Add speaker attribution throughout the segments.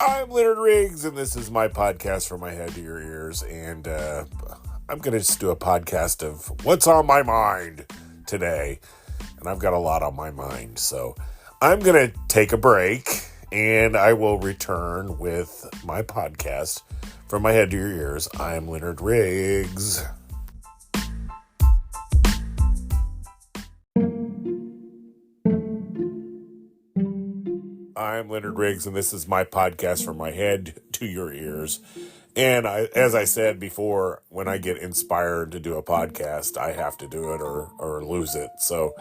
Speaker 1: I'm Leonard Riggs, and this is my podcast from my head to your ears, and I'm going to just do a podcast of what's on my mind today, and I've got a lot on my mind, so I'm going to take a break, and I will return with my podcast from my head to your ears. I'm Leonard Riggs. I'm Leonard Riggs, and this is my podcast from my head to your ears. And as I said before, when I get inspired to do a podcast, I have to do it or lose it. So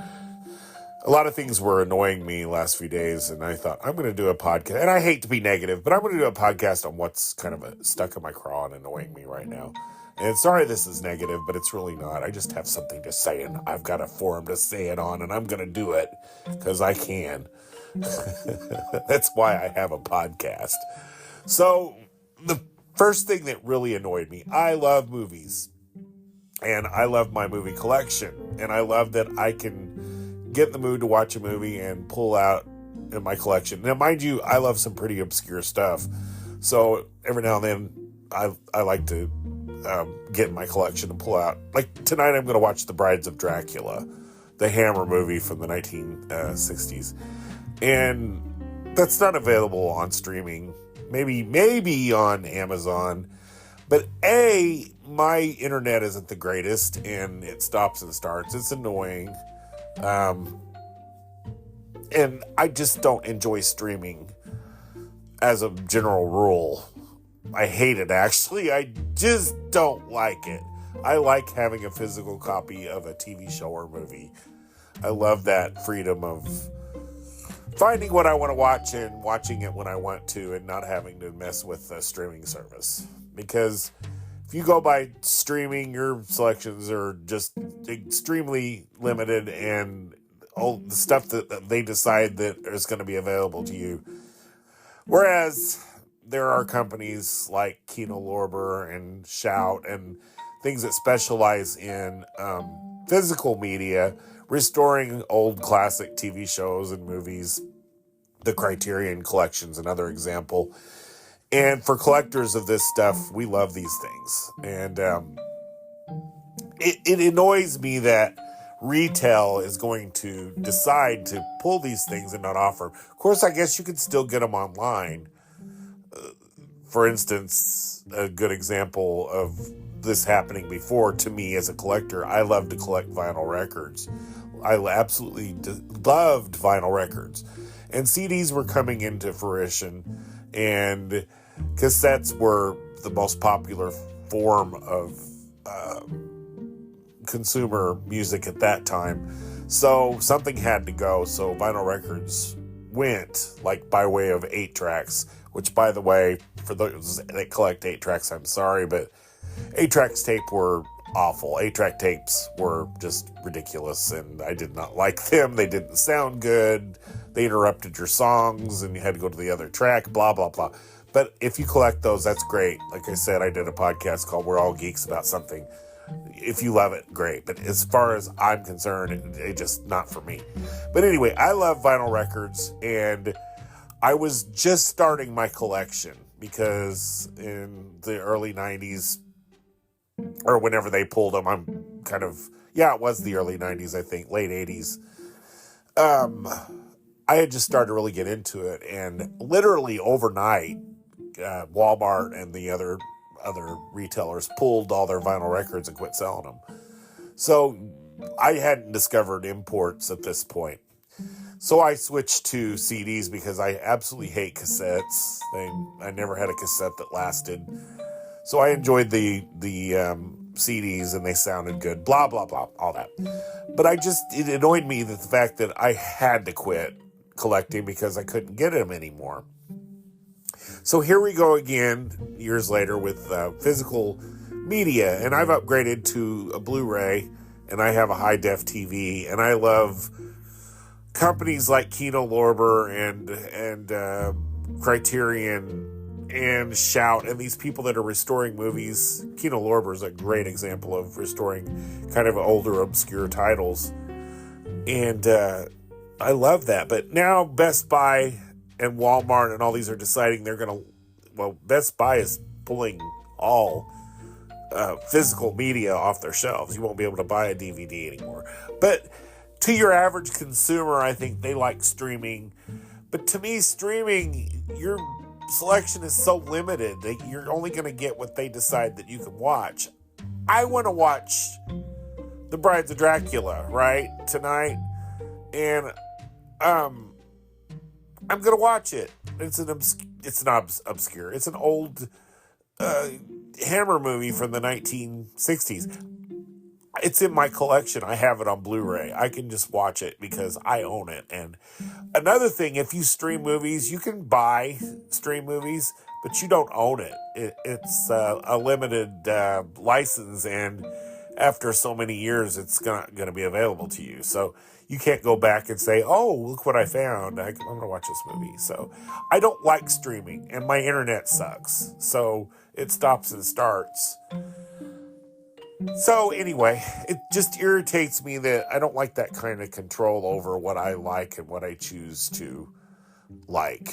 Speaker 1: a lot of things were annoying me last few days, and I thought, I'm going to do a podcast. And I hate to be negative, but I'm going to do a podcast on what's kind of stuck in my craw and annoying me right now. And sorry this is negative, but it's really not. I just have something to say, and I've got a forum to say it on, and I'm going to do it because I can. That's why I have a podcast. So the first thing that really annoyed me, I love movies, and I love my movie collection, and I love that I can get in the mood to watch a movie and pull out in my collection. Now, mind you, I love some pretty obscure stuff, so every now and then I like to get in my collection and pull out. Like tonight I'm going to watch The Brides of Dracula, the Hammer movie from the 1960s. And that's not available on streaming, maybe on Amazon. But my internet isn't the greatest, and it stops and starts. It's annoying. And I just don't enjoy streaming as a general rule. I hate it, actually. I just don't like it. I like having a physical copy of a TV show or movie. I love that freedom of finding what I want to watch and watching it when I want to and not having to mess with a streaming service. Because if you go by streaming, your selections are just extremely limited, and all the stuff that they decide that is going to be available to you. Whereas there are companies like Kino Lorber and Shout and things that specialize in physical media, restoring old classic TV shows and movies. The Criterion Collection's another example. And for collectors of this stuff, we love these things. And it annoys me that retail is going to decide to pull these things and not offer. Of course, I guess you could still get them online. For instance, a good example of this happening before to me as a collector, I love to collect vinyl records. I absolutely loved vinyl records. And CDs were coming into fruition, and cassettes were the most popular form of consumer music at that time. So something had to go, so vinyl records went, like by way of 8-tracks, which, by the way, for those that collect 8-tracks, I'm sorry, but 8-tracks tape were awful. 8-track tapes were just ridiculous, and I did not like them. They didn't sound good. They interrupted your songs, and you had to go to the other track, blah, blah, blah. But if you collect those, that's great. Like I said, I did a podcast called We're All Geeks About Something. If you love it, great. But as far as I'm concerned, it just not for me. But anyway, I love vinyl records, and I was just starting my collection because in the early 90s, or whenever they pulled them, it was the early 90s, I think, late 80s. I had just started to really get into it, and literally overnight, Walmart and the other retailers pulled all their vinyl records and quit selling them. So I hadn't discovered imports at this point. So I switched to CDs because I absolutely hate cassettes. I never had a cassette that lasted. So I enjoyed the CDs, and they sounded good, blah, blah, blah, all that. But it annoyed me that the fact that I had to quit collecting because I couldn't get them anymore. So here we go again, years later, with physical media, and I've upgraded to a Blu-ray, and I have a high-def TV, and I love companies like Kino Lorber and Criterion and Shout, and these people that are restoring movies. Kino Lorber is a great example of restoring kind of older, obscure titles. And I love that. But now Best Buy and Walmart and all these are deciding they're going to Best Buy is pulling all physical media off their shelves. You won't be able to buy a DVD anymore. But to your average consumer, I think they like streaming. But to me, streaming, your selection is so limited that you're only going to get what they decide that you can watch. I want to watch The Brides of Dracula, right, tonight. And I'm going to watch it. It's not obscure. It's an old Hammer movie from the 1960s. It's in my collection. I have it on Blu-ray. I can just watch it because I own it. And another thing, if you stream movies, you can buy stream movies, but you don't own it. It's a limited license, and after so many years, it's going to be available to you. So you can't go back and say, oh, look what I found. I'm going to watch this movie. So I don't like streaming, and my internet sucks. So it stops and starts. So anyway, it just irritates me that I don't like that kind of control over what I like and what I choose to like.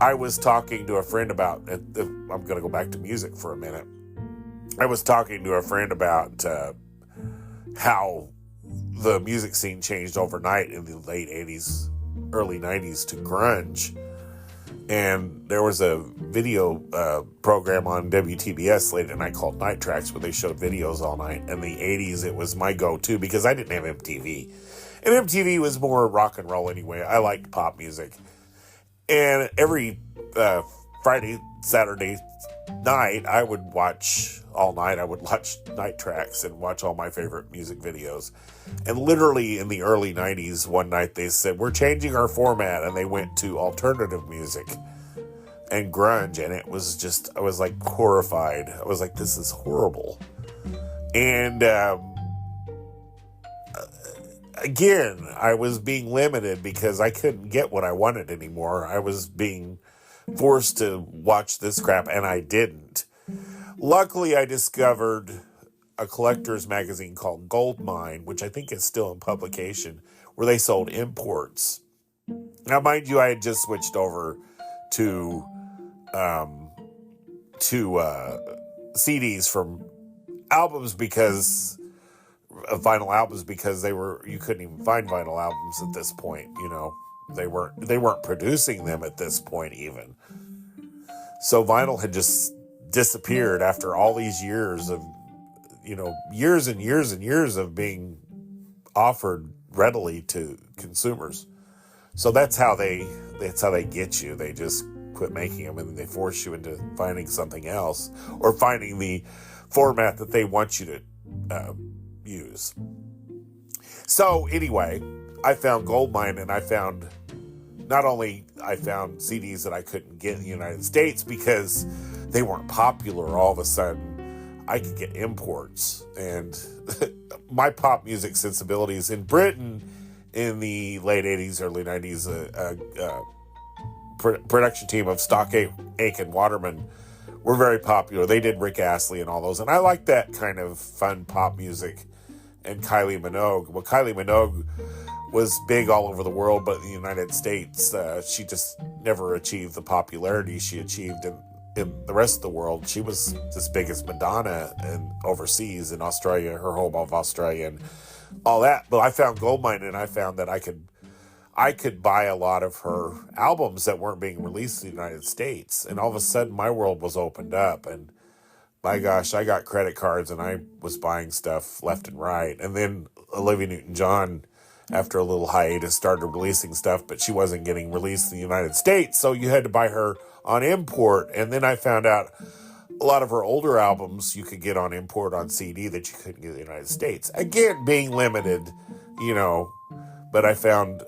Speaker 1: I was talking to a friend about, I'm going to go back to music for a minute. I was talking to a friend about how the music scene changed overnight in the late 80s, early 90s to grunge. And there was a video program on WTBS late at night called Night Tracks where they showed videos all night. In the 80s, it was my go-to because I didn't have MTV. And MTV was more rock and roll anyway. I liked pop music. And every Friday, Saturday night, I would watch all night. I would watch Night Tracks and watch all my favorite music videos. And literally in the early 90s, one night they said, we're changing our format. And they went to alternative music and grunge. And it was just, I was like horrified. I was like, this is horrible. And again, I was being limited because I couldn't get what I wanted anymore. I was being forced to watch this crap, and I didn't. Luckily, I discovered a collector's magazine called Goldmine, which I think is still in publication, where they sold imports. Now, mind you, I had just switched over to CDs from albums because of vinyl albums because you couldn't even find vinyl albums at this point. You know, they weren't producing them at this point even. So vinyl had just disappeared after all these years of, years and years and years of being offered readily to consumers. So that's how they get you. They just quit making them and they force you into finding something else or finding the format that they want you to use. So anyway, I found Goldmine, and I found CDs that I couldn't get in the United States because they weren't popular. All of a sudden, I could get imports, and my pop music sensibilities in Britain in the late 80s, early 90s, production team of Stock Aitken Waterman were very popular. They did Rick Astley and all those, and I like that kind of fun pop music. And Kylie Minogue. Well, Kylie Minogue was big all over the world, but in the United States, she just never achieved the popularity she achieved in the rest of the world. She was as big as Madonna and overseas in Australia, her home of Australia and all that. But I found Goldmine, and I found that I could buy a lot of her albums that weren't being released in the United States. And all of a sudden, my world was opened up, and my gosh, I got credit cards and I was buying stuff left and right. And then Olivia Newton-John, after a little hiatus, started releasing stuff, but she wasn't getting released in the United States. So you had to buy her on import. And then I found out a lot of her older albums you could get on import on CD that you couldn't get in the United States. Again, being limited, but I found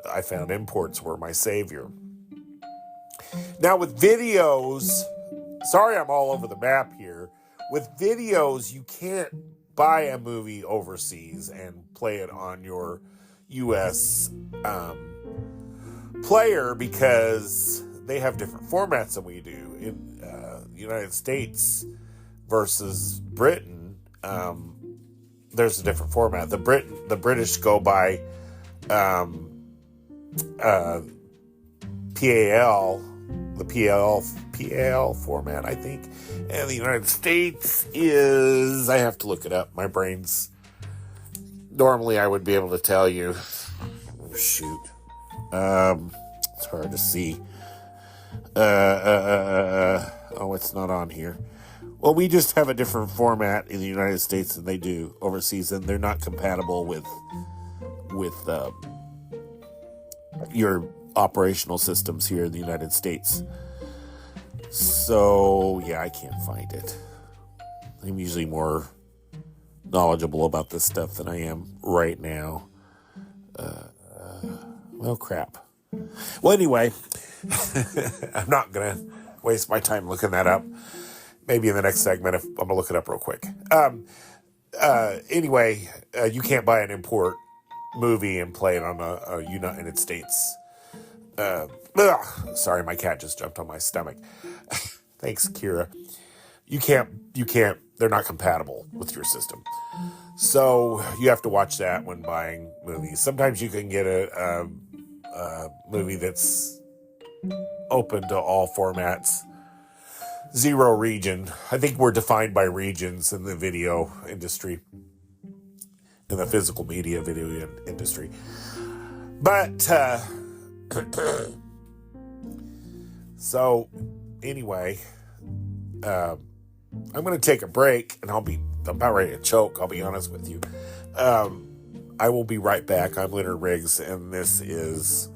Speaker 1: imports were my savior. Now with videos, sorry I'm all over the map here. With videos, you can't buy a movie overseas and play it on your U.S. Player because they have different formats than we do. In the United States versus Britain, there's a different format. The British go by PAL, the PAL format, I think. And the United States is, I have to look it up. My brain's, normally I would be able to tell you. Oh, shoot. It's hard to see. Oh, it's not on here. Well, we just have a different format in the United States than they do overseas, and they're not compatible with your operational systems here in the United States. So, yeah, I can't find it. I'm usually more knowledgeable about this stuff than I am right now. Well, crap. Well, anyway, I'm not going to waste my time looking that up. Maybe in the next segment, I'm going to look it up real quick. Anyway, you can't buy an import movie and play it on a United States. Sorry, my cat just jumped on my stomach. Thanks, Kira. You can't, they're not compatible with your system. So you have to watch that when buying movies. Sometimes you can get a movie that's open to all formats. Zero region. I think we're defined by regions in the video industry, in the physical media video industry. But, so anyway, I'm going to take a break, and I'm about ready to choke, I'll be honest with you. I will be right back. I'm Leonard Riggs, and this is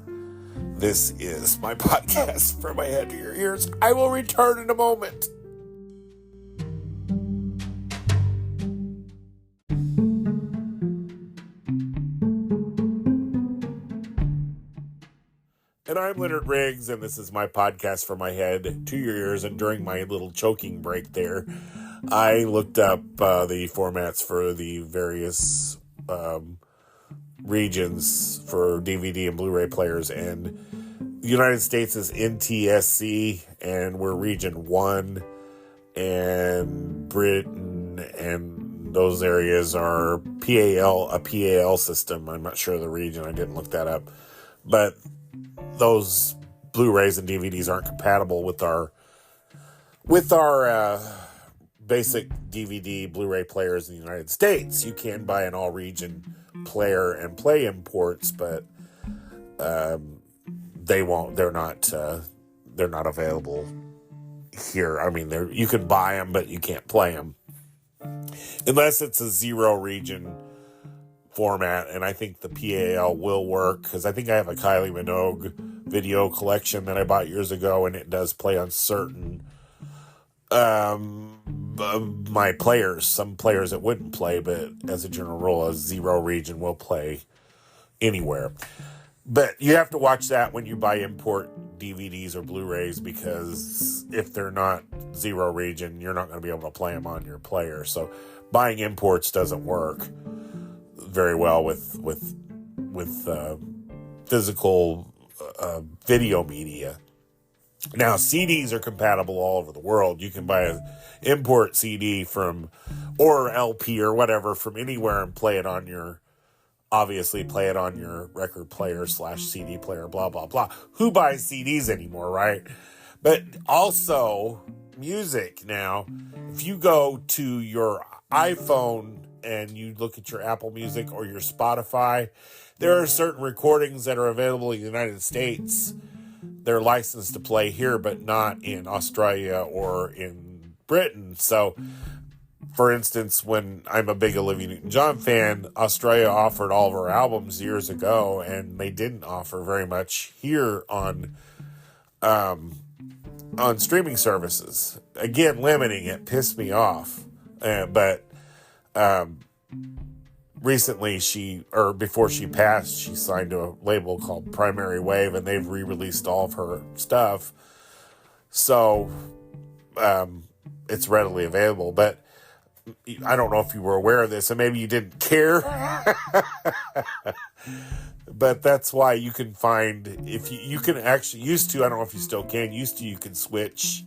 Speaker 1: my podcast, From My Head to Your Ears. I will return in a moment. And I'm Leonard Riggs, and this is my podcast, From My Head to Your Ears. And during my little choking break there, I looked up the formats for the various regions for DVD and Blu-ray players, and the United States is NTSC, and we're region 1, and Britain and those areas are a PAL system. I'm not sure of the region, I didn't look that up, but those Blu-rays and DVDs aren't compatible with our basic DVD Blu-ray players in the United States. You can buy an all-region player and play imports, but they're not available here. I mean, you can buy them, but you can't play them unless it's a zero region format. And I think the PAL will work, because I think I have a Kylie Minogue video collection that I bought years ago, and it does play on certain my players. Some players it wouldn't play, but as a general rule, a zero region will play anywhere. But you have to watch that when you buy import DVDs or Blu-rays, because if they're not zero region, you're not going to be able to play them on your player. So buying imports doesn't work very well with physical video media. Now, CDs are compatible all over the world. You can buy an import CD or LP or whatever from anywhere and play it on your record player / CD player, blah, blah, blah. Who buys CDs anymore, right? But also, music now, if you go to your iPhone and you look at your Apple Music or your Spotify, there are certain recordings that are available in the United States. They're licensed to play here, but not in Australia or in Britain. So, for instance, when I'm a big Olivia Newton-John fan, Australia offered all of her albums years ago, and they didn't offer very much here on streaming services. Again, limiting it pissed me off. But recently before she passed, she signed to a label called Primary Wave, and they've re-released all of her stuff. So it's readily available. But I don't know if you were aware of this, and maybe you didn't care. But that's why you can find, if you can actually, I don't know if you still can, you could switch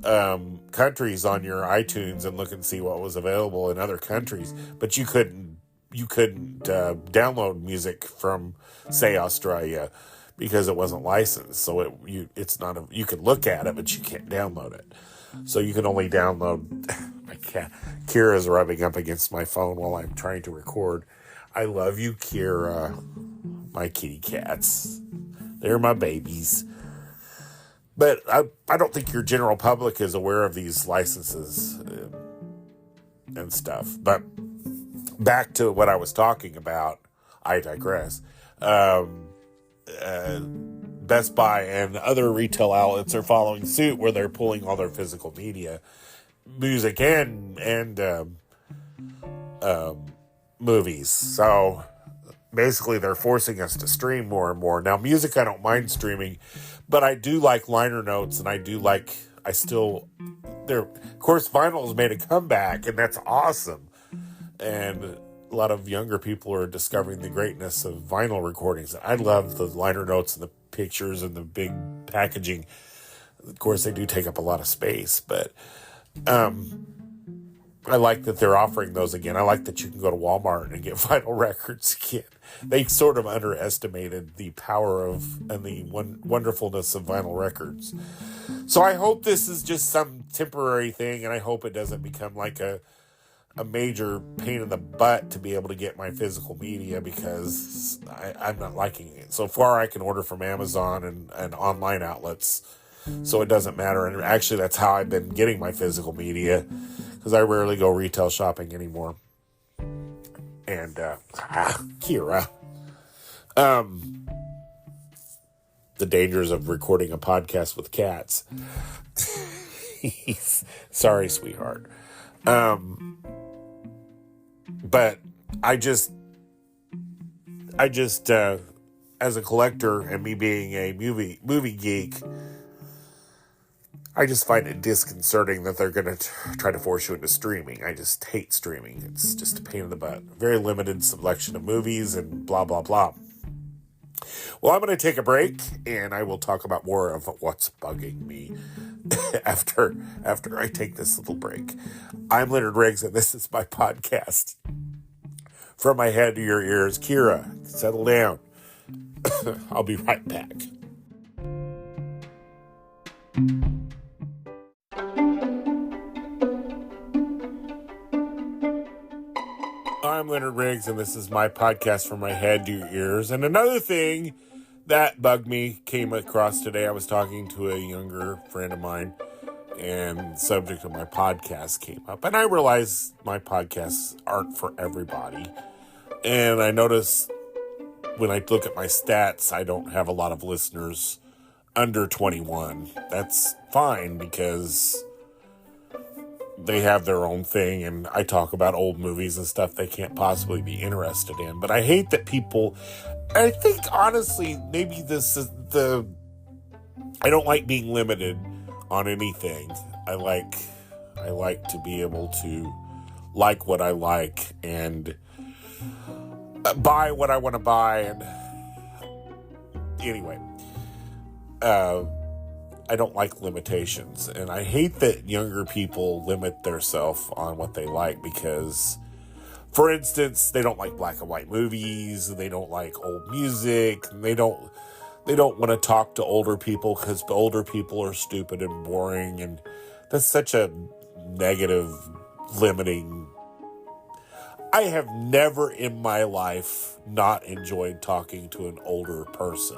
Speaker 1: countries on your iTunes and look and see what was available in other countries, but you couldn't download music from, say, Australia. because it wasn't licensed. So it's not you can look at it, but you can't download it. So you can only download. My cat Kira's rubbing up against my phone while I'm trying to record. I love you, Kira. My kitty cats. They're my babies. But I don't think your general public is aware of these licenses and stuff. But back to what I was talking about, I digress. Best Buy and other retail outlets are following suit where they're pulling all their physical media, music and movies. So basically they're forcing us to stream more and more. Now, music, I don't mind streaming, but I do like liner notes, and of course, vinyl has made a comeback, and that's awesome. And a lot of younger people are discovering the greatness of vinyl recordings. I love the liner notes and the pictures and the big packaging. Of course, they do take up a lot of space, but I like that they're offering those again. I like that you can go to Walmart and get vinyl records again. They sort of underestimated the power of and the wonderfulness of vinyl records. So I hope this is just some temporary thing, and I hope it doesn't become like a major pain in the butt to be able to get my physical media, because I'm not liking it. So far, I can order from Amazon and online outlets, so it doesn't matter. And actually, that's how I've been getting my physical media, because I rarely go retail shopping anymore. And, Kira. The dangers of recording a podcast with cats. Sorry, sweetheart. But I just, as a collector and me being a movie geek, I just find it disconcerting that they're going to try to force you into streaming. I just hate streaming. It's just a pain in the butt. Very limited selection of movies and blah, blah, blah. Well, I'm going to take a break, and I will talk about more of what's bugging me after I take this little break. I'm Leonard Riggs, and this is my podcast. From my head to your ears, Kira, settle down. I'll be right back. I'm Leonard Riggs, and this is my podcast From My Head to Your Ears. And another thing that bugged me came across today. I was talking to a younger friend of mine, and the subject of my podcast came up. And I realized my podcasts aren't for everybody. And I noticed when I look at my stats, I don't have a lot of listeners under 21. That's fine, because they have their own thing, and I talk about old movies and stuff they can't possibly be interested in. But I hate that I think, honestly, maybe this is I don't like being limited on anything. I like to be able to like what I like and buy what I want to buy. And anyway, I don't like limitations, and I hate that younger people limit themselves on what they like, because, for instance, they don't like black and white movies, they don't like old music, and they don't want to talk to older people because older people are stupid and boring, and that's such a negative, limiting. I have never in my life not enjoyed talking to an older person.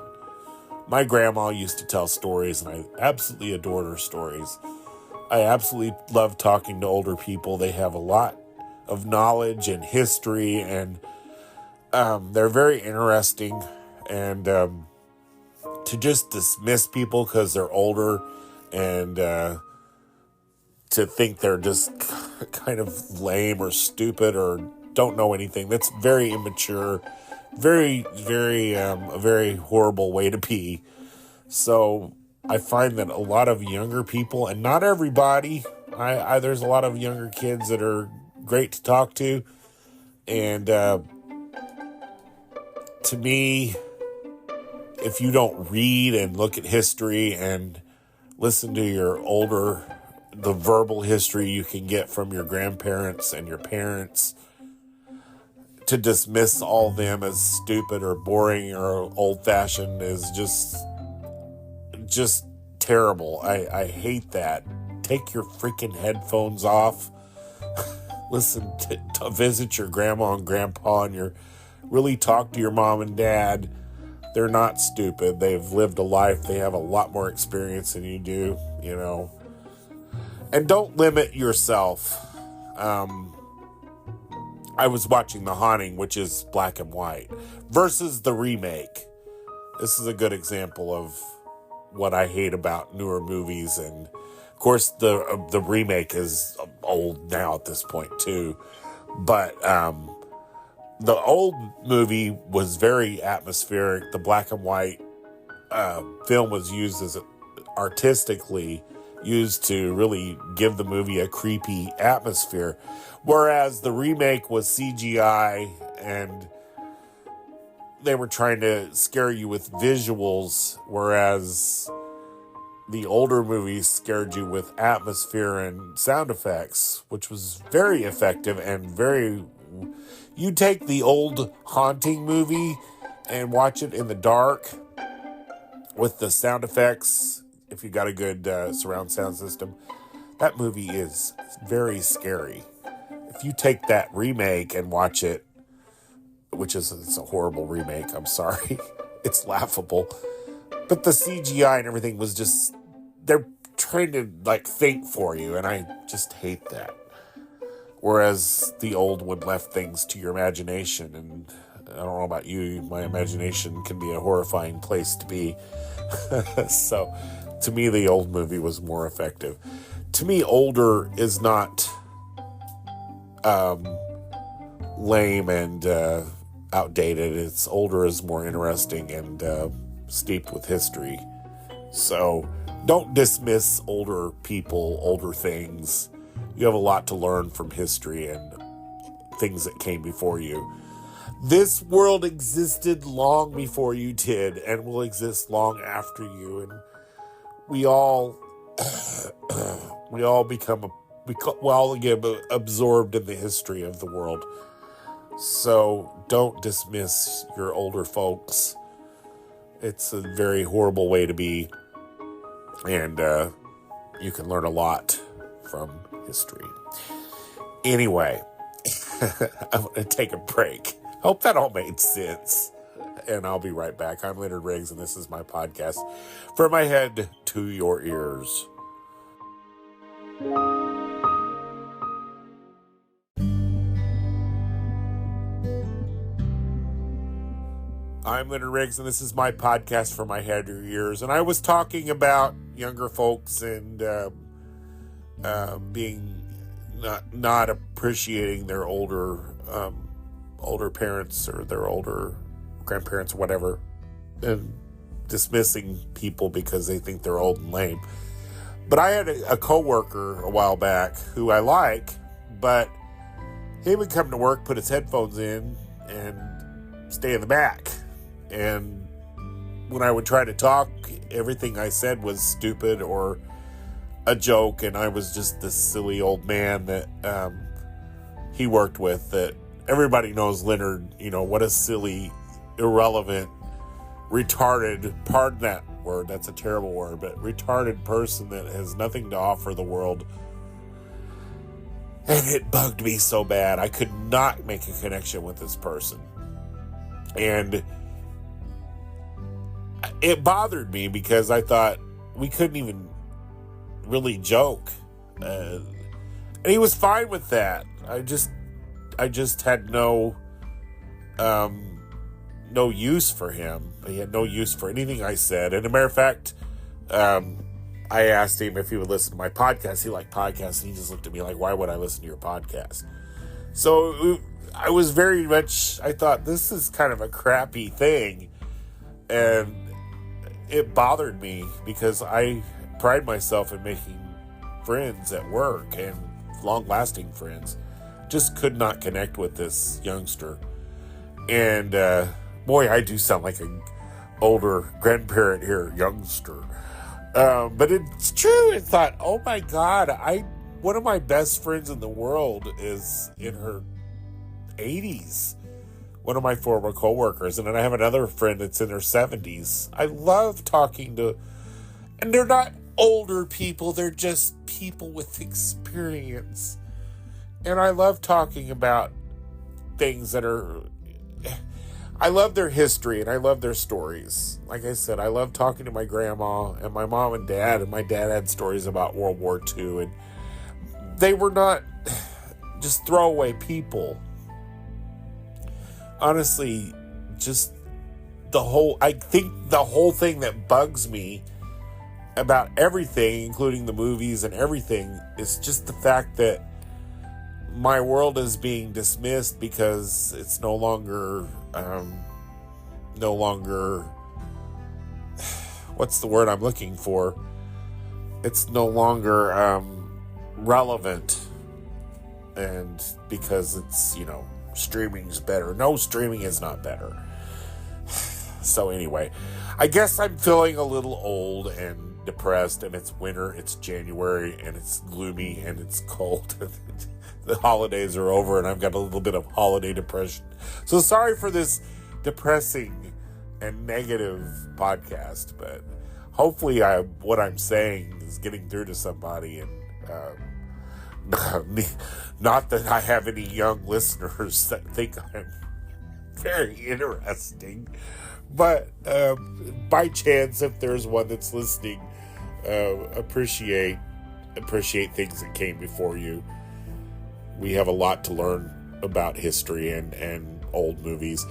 Speaker 1: My grandma used to tell stories, and I absolutely adored her stories. I absolutely love talking to older people. They have a lot of knowledge and history, and they're very interesting. And to just dismiss people because they're older and to think they're just kind of lame or stupid or don't know anything, that's very immature. Very, very, a very horrible way to be. So I find that a lot of younger people, and not everybody, there's a lot of younger kids that are great to talk to. And to me, if you don't read and look at history and listen to the verbal history you can get from your grandparents and your parents, to dismiss all of them as stupid or boring or old-fashioned is just terrible. I hate that. Take your freaking headphones off. Listen to visit your grandma and grandpa, and really talk to your mom and dad. They're not stupid. They've lived a life. They have a lot more experience than you do, And don't limit yourself. I was watching The Haunting, which is black and white, versus the remake. This is a good example of what I hate about newer movies. And, of course, the remake is old now at this point, too. But the old movie was very atmospheric. The black and white film was used artistically used to really give the movie a creepy atmosphere, whereas the remake was CGI and they were trying to scare you with visuals, whereas the older movies scared you with atmosphere and sound effects, which was very effective and very... You take the old Haunting movie and watch it in the dark with the sound effects. If you got a good surround sound system, that movie is very scary. If you take that remake and watch it, it's a horrible remake, I'm sorry. It's laughable. But the CGI and everything was just, they're trying to think for you, and I just hate that. Whereas the old one left things to your imagination, and I don't know about you, my imagination can be a horrifying place to be. So, to me, the old movie was more effective. To me, older is not lame and outdated. It's older is more interesting and steeped with history. So, don't dismiss older people, older things. You have a lot to learn from history and things that came before you. This world existed long before you did and will exist long after you. And we all get absorbed in the history of the world. So don't dismiss your older folks. It's a very horrible way to be. And you can learn a lot from history. Anyway, I'm going to take a break. Hope that all made sense. And I'll be right back. I'm Leonard Riggs, and this is my podcast, From My Head to Your Ears. I'm Leonard Riggs, and this is my podcast, From My Head to Your Ears. And I was talking about younger folks and being not appreciating their older parents or their older grandparents or whatever, and dismissing people because they think they're old and lame. But I had a coworker a while back who I like, but he would come to work, put his headphones in, and stay in the back. And when I would try to talk, everything I said was stupid or a joke, and I was just this silly old man that he worked with, that everybody knows Leonard, what a silly, irrelevant, retarded, pardon that word, that's a terrible word, but retarded person that has nothing to offer the world. And it bugged me so bad. I could not make a connection with this person. And it bothered me because I thought we couldn't even really joke. And he was fine with that. I just had no use for him. He had no use for anything I said. And as a matter of fact, I asked him if he would listen to my podcast. He liked podcasts, and he just looked at me like, why would I listen to your podcast? So I was very much, I thought, this is kind of a crappy thing. And it bothered me because I pride myself in making friends at work and long-lasting friends. Just could not connect with this youngster. And boy, I do sound like an older grandparent here, youngster. But it's true. I thought, oh my God, one of my best friends in the world is in her 80s. one of my former coworkers, and then I have another friend that's in their 70s. I love talking to, and they're not older people, they're just people with experience. And I love talking about things that are, I love their history and I love their stories. Like I said, I love talking to my grandma and my mom and dad, and my dad had stories about World War II, and they were not just throwaway people. Honestly, just I think the whole thing that bugs me about everything, including the movies and everything, is just the fact that my world is being dismissed because it's no longer, what's the word I'm looking for? It's no longer, relevant. And because it's, streaming's better. No, streaming is not better. So anyway, I guess I'm feeling a little old and depressed, and it's winter, it's January, and it's gloomy, and it's cold. The holidays are over, and I've got a little bit of holiday depression. So sorry for this depressing and negative podcast, but hopefully what I'm saying is getting through to somebody, and not that I have any young listeners that think I'm very interesting, but by chance, if there's one that's listening, appreciate things that came before you. We have a lot to learn about history and old movies.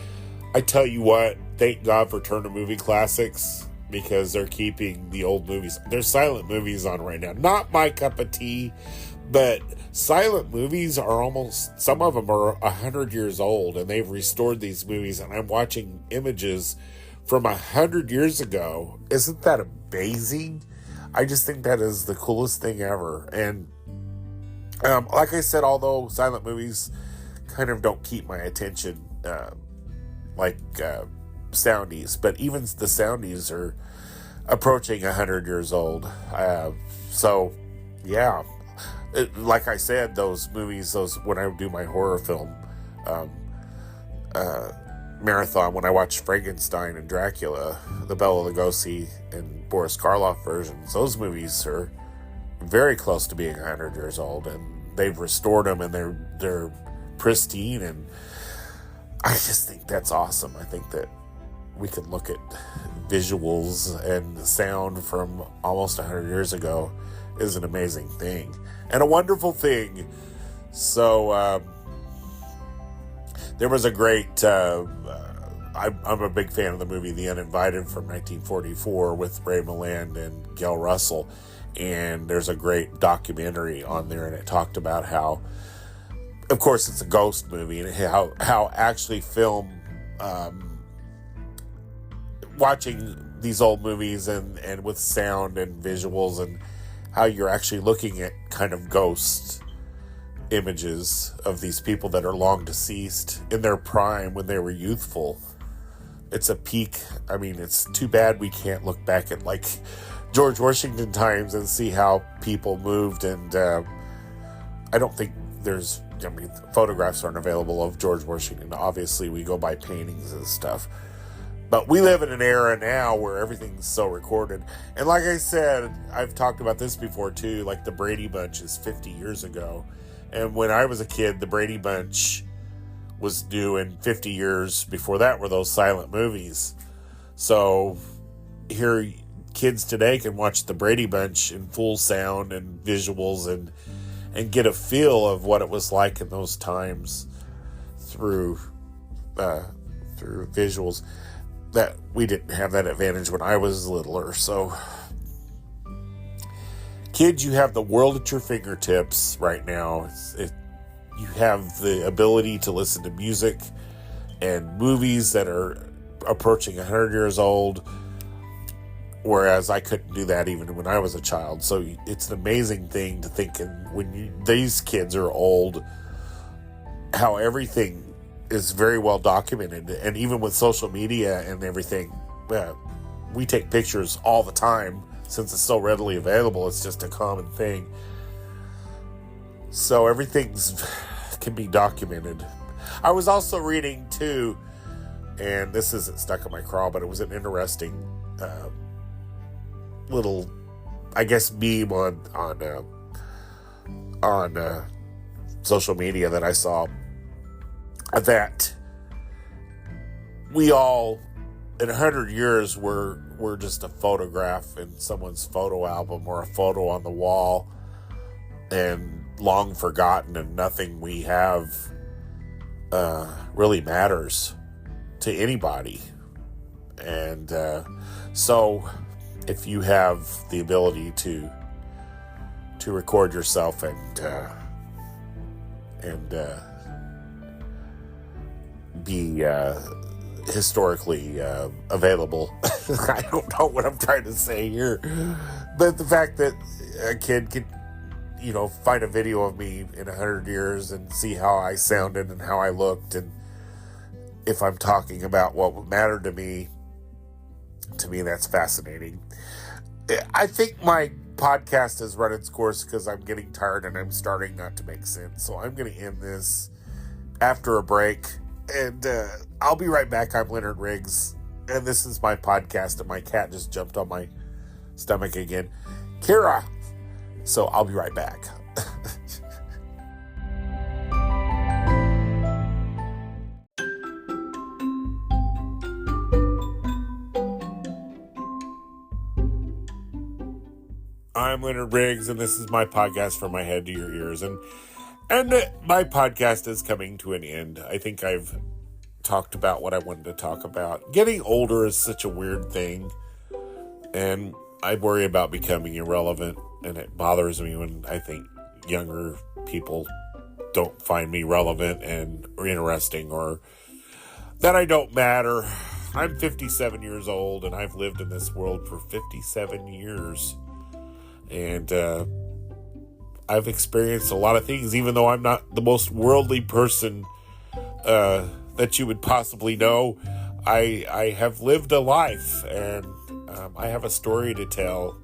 Speaker 1: I tell you what, thank God for Turner Movie Classics, because they're keeping the old movies. There's silent movies on right now. Not my cup of tea, but silent movies are almost, some of them are 100 years old, and they've restored these movies, and I'm watching images from 100 years ago. Isn't that amazing? I just think that is the coolest thing ever. And like I said, although silent movies kind of don't keep my attention like soundies, but even the soundies are approaching 100 years old. So, yeah. Like I said, those movies, when I do my horror film marathon, when I watch Frankenstein and Dracula, the Bela Lugosi and Boris Karloff versions, those movies are very close to being 100 years old, and they've restored them, and they're pristine, and I just think that's awesome. I think that we can look at visuals and sound from almost 100 years ago is an amazing thing and a wonderful thing. So there was a great I'm a big fan of the movie The Uninvited from 1944 with Ray Milland and Gail Russell, and there's a great documentary on there, and it talked about how, of course, it's a ghost movie, and how actually film watching these old movies and with sound and visuals, and how you're actually looking at kind of ghost images of these people that are long deceased in their prime when they were youthful. It's a peak. I mean, it's too bad we can't look back at like George Washington times and see how people moved, and I don't think photographs aren't available of George Washington. Obviously, we go by paintings and stuff. But we live in an era now where everything's so recorded. And like I said, I've talked about this before too, like the Brady Bunch is 50 years ago. And when I was a kid, the Brady Bunch was new, and 50 years before that were those silent movies. So here, kids today can watch the Brady Bunch in full sound and visuals and get a feel of what it was like in those times through visuals. That we didn't have that advantage when I was littler. So kids, you have the world at your fingertips right now. You have the ability to listen to music and movies that are approaching 100 years old, whereas I couldn't do that even when I was a child. So it's an amazing thing to think, and when these kids are old, how everything is very well documented. And even with social media and everything, we take pictures all the time. Since it's so readily available, it's just a common thing. So everything can be documented. I was also reading too, and this isn't stuck in my craw, but it was an interesting little, I guess, meme on social media that I saw, that we all, in 100 years, we're just a photograph in someone's photo album or a photo on the wall, and long forgotten, and nothing we have really matters to anybody. And so if you have the ability to record yourself and be historically available. I don't know what I'm trying to say here, but the fact that a kid could, find a video of me in 100 years and see how I sounded and how I looked, and if I'm talking about what mattered to me, that's fascinating. I think my podcast has run its course because I'm getting tired and I'm starting not to make sense. So I'm going to end this after a break, and I'll be right back. I'm Leonard Riggs, and this is my podcast, and my cat just jumped on my stomach again. Kira! So I'll be right back. I'm Leonard Riggs, and this is my podcast, From My Head to Your Ears. And my podcast is coming to an end. I think I've talked about what I wanted to talk about. Getting older is such a weird thing, and I worry about becoming irrelevant, and it bothers me when I think younger people don't find me relevant or interesting, or that I don't matter. I'm 57 years old, and I've lived in this world for 57 years. And I've experienced a lot of things, even though I'm not the most worldly person that you would possibly know. I have lived a life, and I have a story to tell.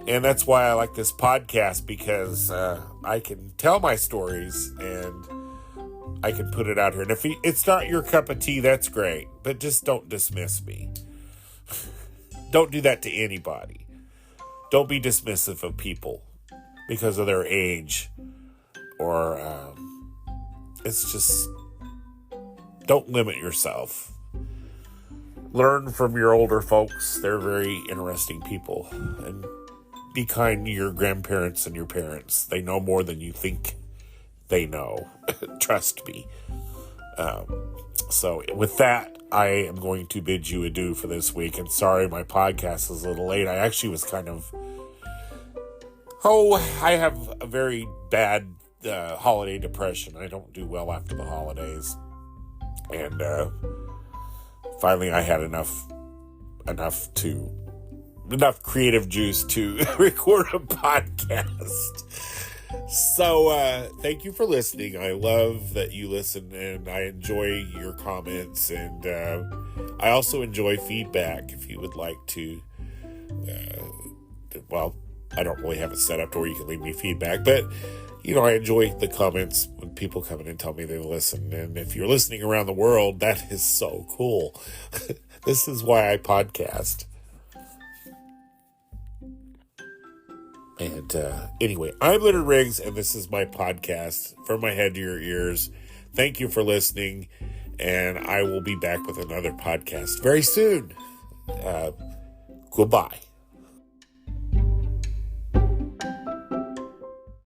Speaker 1: And that's why I like this podcast, because I can tell my stories and I can put it out here. And if it's not your cup of tea, that's great. But just don't dismiss me. Don't do that to anybody. Don't be dismissive of people because of their age, or it's just, don't limit yourself. Learn from your older folks. They're very interesting people. And be kind to your grandparents and your parents. They know more than you think they know. Trust me. So with that, I am going to bid you adieu for this week. And sorry, my podcast is a little late. I actually was I have a very bad holiday depression. I don't do well after the holidays. And finally I had enough creative juice to record a podcast. So thank you for listening. I love that you listen, and I enjoy your comments, and I also enjoy feedback. If you would like to, I don't really have it set up to where you can leave me feedback, but I enjoy the comments when people come in and tell me they listen. And if you're listening around the world, that is so cool. This is why I podcast. And anyway, I'm Leonard Riggs, and this is my podcast, From My Head to Your Ears. Thank you for listening, and I will be back with another podcast very soon. Goodbye.